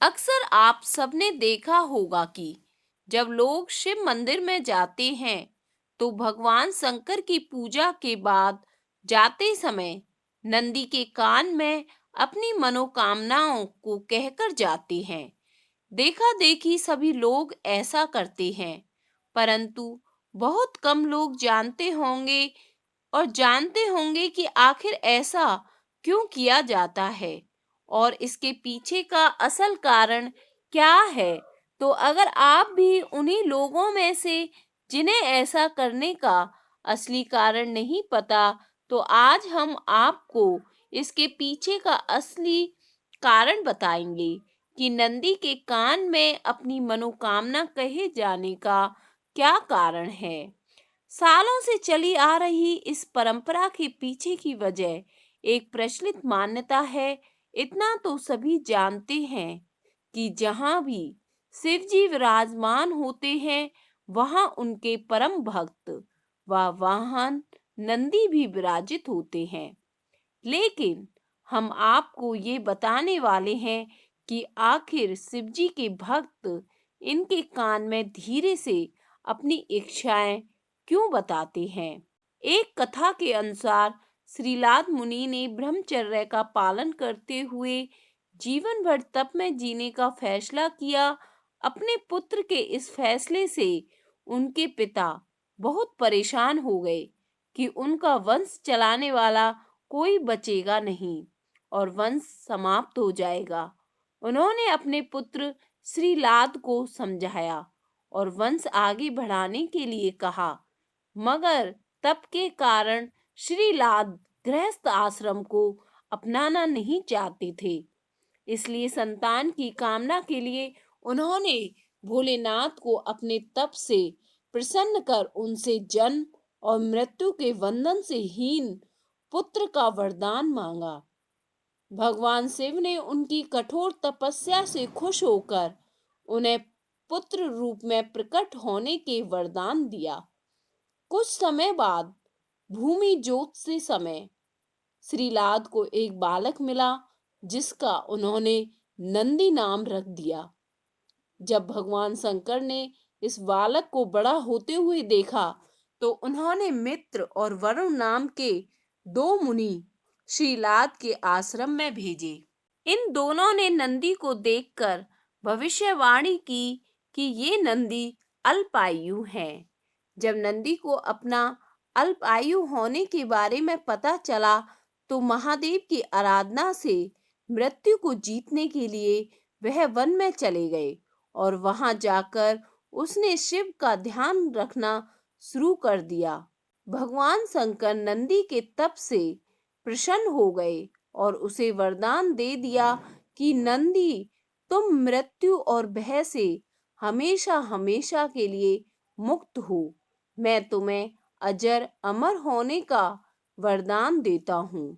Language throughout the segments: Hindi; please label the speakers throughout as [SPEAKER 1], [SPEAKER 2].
[SPEAKER 1] अक्सर आप सबने देखा होगा कि जब लोग शिव मंदिर में जाते हैं तो भगवान शंकर की पूजा के बाद जाते समय नंदी के कान में अपनी मनोकामनाओं को कहकर जाते हैं। देखा देखी सभी लोग ऐसा करते हैं, परंतु बहुत कम लोग जानते होंगे कि आखिर ऐसा क्यों किया जाता है और इसके पीछे का असल कारण क्या है। तो अगर आप भी उन्हीं लोगों में से जिन्हें ऐसा करने का असली कारण नहीं पता, तो आज हम आपको इसके पीछे का असली कारण बताएंगे कि नंदी के कान में अपनी मनोकामना कहे जाने का क्या कारण है। सालों से चली आ रही इस परंपरा के पीछे की वजह एक प्रचलित मान्यता है। इतना तो सभी जानते हैं कि जहाँ भी शिव जी विराजमान होते हैं, वहाँ उनके परम भक्त व वाहन नंदी भी विराजित होते हैं। लेकिन हम आपको ये बताने वाले हैं कि आखिर शिव जी के भक्त इनके कान में धीरे से अपनी इच्छाएं क्यों बताते हैं। एक कथा के अनुसार श्रीलाद मुनि ने ब्रह्मचर्य का पालन करते हुए जीवन भर तप में जीने का फैसला किया। अपने पुत्र के इस फैसले से उनके पिता बहुत परेशान हो गए कि उनका वंश चलाने वाला कोई बचेगा नहीं और वंश समाप्त हो जाएगा। उन्होंने अपने पुत्र श्रीलाद को समझाया और वंश आगे बढ़ाने के लिए कहा, मगर तप के कारण श्रीलाद गृहस्थ आश्रम को अपनाना नहीं चाहते थे। इसलिए संतान की कामना के लिए उन्होंने भोलेनाथ को अपने तप से प्रसन्न कर उनसे जन्म और मृत्यु के बंधन से हीन पुत्र का वरदान मांगा। भगवान शिव ने उनकी कठोर तपस्या से खुश होकर उन्हें पुत्र रूप में प्रकट होने के वरदान दिया। कुछ समय बाद भूमि ज्योत से समय श्रीलाद को एक बालक मिला, जिसका उन्होंने नंदी नाम रख दिया। जब भगवान शंकर ने इस बालक को बड़ा होते हुए देखा, तो उन्होंने मित्र और वरुण नाम के दो मुनि श्रीलाद के आश्रम में भेजे। इन दोनों ने नंदी को देखकर भविष्यवाणी की कि ये नंदी अल्पायु हैं। जब नंदी को अपना अल्पायु होने के बारे में पता चला, तो महादेव की आराधना से मृत्यु को जीतने के लिए वह वन में चले गए और वहां जाकर उसने शिव का ध्यान रखना शुरू कर दिया। भगवान शंकर नंदी के तप से प्रसन्न हो गए और उसे वरदान दे दिया कि नंदी, तुम मृत्यु और भय से हमेशा हमेशा के लिए मुक्त हो। मैं तुम्हें अजर अमर होने का वरदान देता हूँ।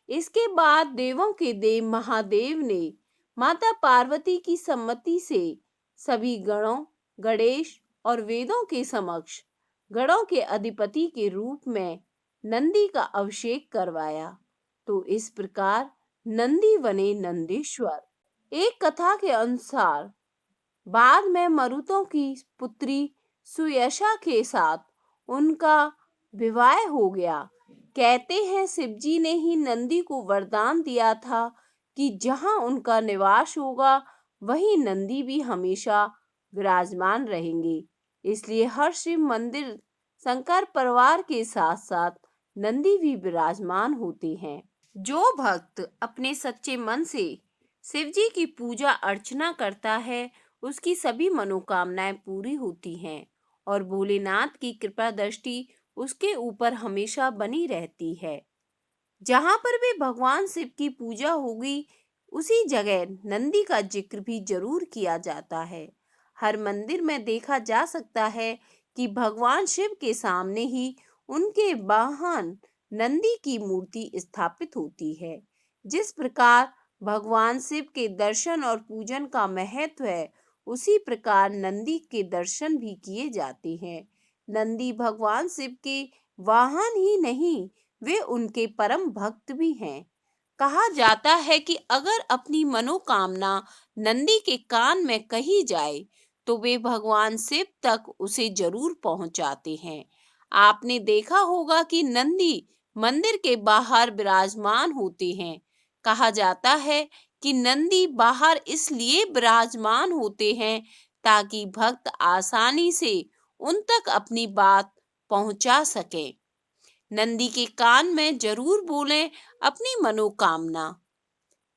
[SPEAKER 1] इसके बाद देवों के देव महादेव ने माता पार्वती की सम्मति से सभी गणों, गणेश और वेदों के समक्ष गणों के अधिपति के रूप में नंदी का अभिषेक करवाया। तो इस प्रकार नंदी बने नंदीश्वर। एक कथा के अनुसार बाद में मरुतों की पुत्री सुयशा के साथ उनका विवाह हो गया। कहते हैं शिवजी ने ही नंदी को वरदान दिया था कि जहां उनका निवास होगा, वहीं नंदी भी हमेशा विराजमान रहेंगे। इसलिए हर शिव मंदिर शंकर परिवार के साथ साथ नंदी भी विराजमान होते हैं। जो भक्त अपने सच्चे मन से शिव जी की पूजा अर्चना करता है, उसकी सभी मनोकामनाएं पूरी होती हैं और भोलेनाथ की कृपा दृष्टि उसके ऊपर हमेशा बनी रहती है। जहां पर भी भगवान शिव की पूजा होगी, उसी जगह नंदी का जिक्र भी जरूर किया जाता है। हर मंदिर में देखा जा सकता है कि भगवान शिव के सामने ही उनके वाहन नंदी की मूर्ति स्थापित होती है। जिस प्रकार भगवान शिव के दर्शन और पूजन का महत्व है, उसी प्रकार नंदी के दर्शन भी किए जाते हैं। नंदी भगवान शिव के वाहन ही नहीं, वे उनके परम भक्त भी हैं। कहा जाता है कि अगर अपनी मनोकामना नंदी के कान में कही जाए तो वे भगवान शिव तक उसे जरूर पहुंचाते हैं। आपने देखा होगा कि नंदी मंदिर के बाहर विराजमान होते हैं। कहा जाता है कि नंदी बाहर इसलिए विराजमान होते हैं ताकि भक्त आसानी से उन तक अपनी बात पहुंचा सके। नंदी के कान में जरूर बोलें अपनी मनोकामना।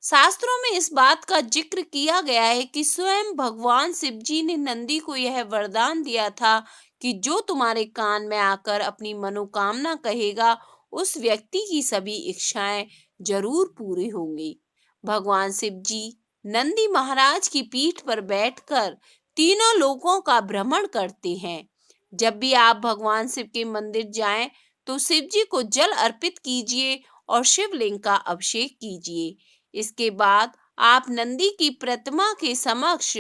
[SPEAKER 1] शास्त्रों में इस बात का जिक्र किया गया है कि स्वयं भगवान शिव जी ने नंदी को यह वरदान दिया था कि जो तुम्हारे कान में आकर अपनी मनोकामना कहेगा उस व्यक्ति की सभी इच्छाएं जरूर पूरी होंगी। भगवान शिव जी नंदी महाराज की पीठ पर बैठकर तीनों लोकों का भ्रमण करते हैं। जब भी आप भगवान शिव के मंदिर जाएं तो शिव जी को जल अर्पित कीजिए और शिवलिंग का अभिषेक कीजिए। इसके बाद आप नंदी की प्रतिमा के समक्ष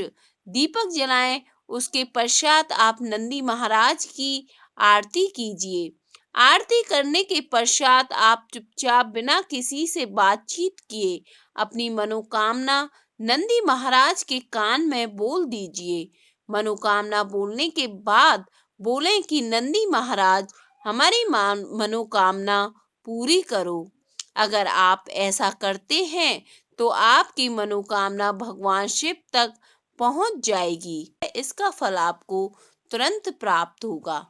[SPEAKER 1] दीपक जलाएं। उसके पश्चात आप नंदी महाराज की आरती कीजिए। आरती करने के पश्चात आप चुपचाप बिना किसी से बातचीत किए अपनी मनोकामना नंदी महाराज के कान में बोल दीजिए। मनोकामना बोलने के बाद बोलें कि नंदी महाराज हमारी मनोकामना पूरी करो। अगर आप ऐसा करते हैं तो आपकी मनोकामना भगवान शिव तक पहुंच जाएगी। इसका फल आपको तुरंत प्राप्त होगा।